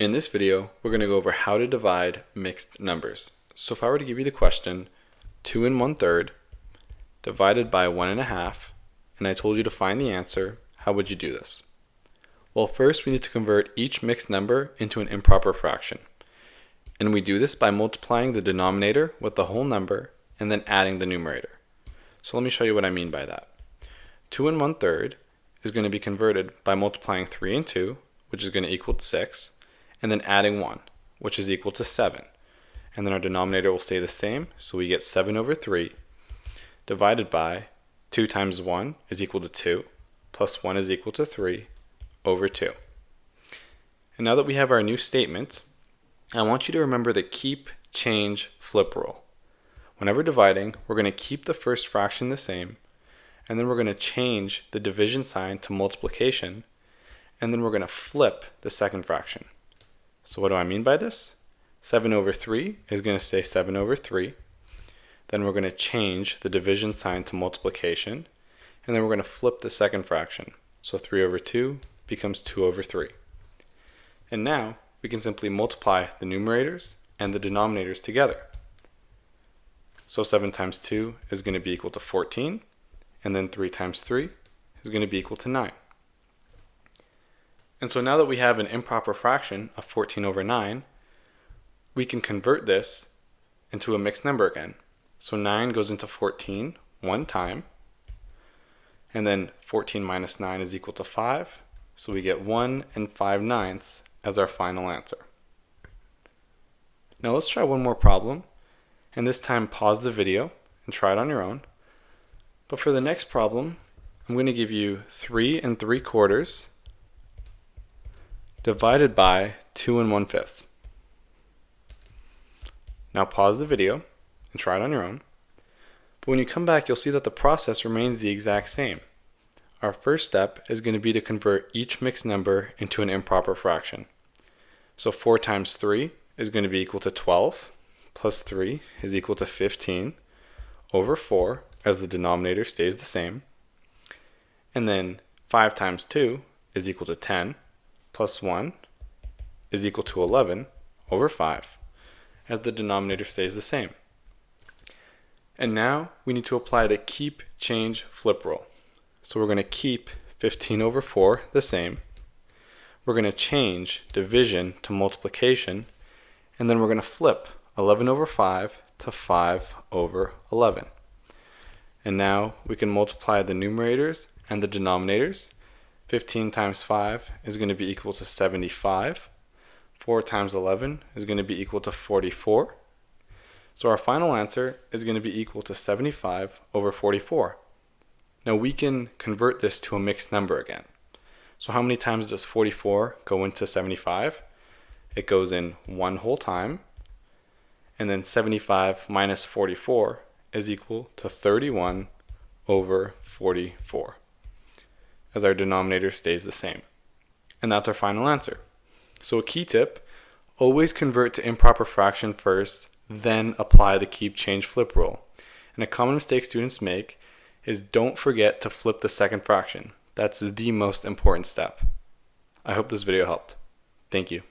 In this video, we're going to go over how to divide mixed numbers. So if I were to give you the question, 2 1/3 divided by 1 1/2, and I told you to find the answer, how would you do this? Well, first we need to convert each mixed number into an improper fraction. And we do this by multiplying the denominator with the whole number and then adding the numerator. So let me show you what I mean by that. 2 1/3 is going to be converted by multiplying 3 and 2, which is going to equal 6, and then adding 1, which is equal to 7. And then our denominator will stay the same, so we get 7/3 divided by 2 times 1 is equal to 2, plus 1 is equal to 3 over 2. And now that we have our new statement, I want you to remember the keep, change, flip rule. Whenever dividing, we're going to keep the first fraction the same, and then we're going to change the division sign to multiplication, and then we're going to flip the second fraction. So what do I mean by this? 7/3 is going to stay 7/3. Then we're going to change the division sign to multiplication, and then we're going to flip the second fraction. So 3/2 becomes 2/3. And now we can simply multiply the numerators and the denominators together. So 7 times 2 is going to be equal to 14, and then 3 times 3 is going to be equal to 9. And so now that we have an improper fraction of 14/9, we can convert this into a mixed number again. So 9 goes into 14 one time, and then 14 minus 9 is equal to 5, so we get 1 5/9 as our final answer. Now let's try one more problem, and this time pause the video and try it on your own. But for the next problem, I'm going to give you 3 3/4 divided by 2 1/5. Now pause the video and try it on your own. But when you come back, you'll see that the process remains the exact same. Our first step is going to be to convert each mixed number into an improper fraction. So 4 times 3 is going to be equal to 12, plus 3 is equal to 15 over 4, as the denominator stays the same. And then 5 times 2 is equal to 10, plus 1 is equal to 11 over 5, as the denominator stays the same. And now we need to apply the keep, change, flip rule. So we're going to keep 15/4 the same. We're going to change division to multiplication, and then we're going to flip 11/5 to 5/11. And now we can multiply the numerators and the denominators. 15 times 5 is going to be equal to 75. 4 times 11 is going to be equal to 44. So our final answer is going to be equal to 75/44. Now we can convert this to a mixed number again. So how many times does 44 go into 75? It goes in one whole time. And then 75 minus 44 is equal to 31/44, as our denominator stays the same. And that's our final answer. So a key tip, always convert to improper fraction first, then apply the keep, change, flip rule. And a common mistake students make is don't forget to flip the second fraction. That's the most important step. I hope this video helped. Thank you.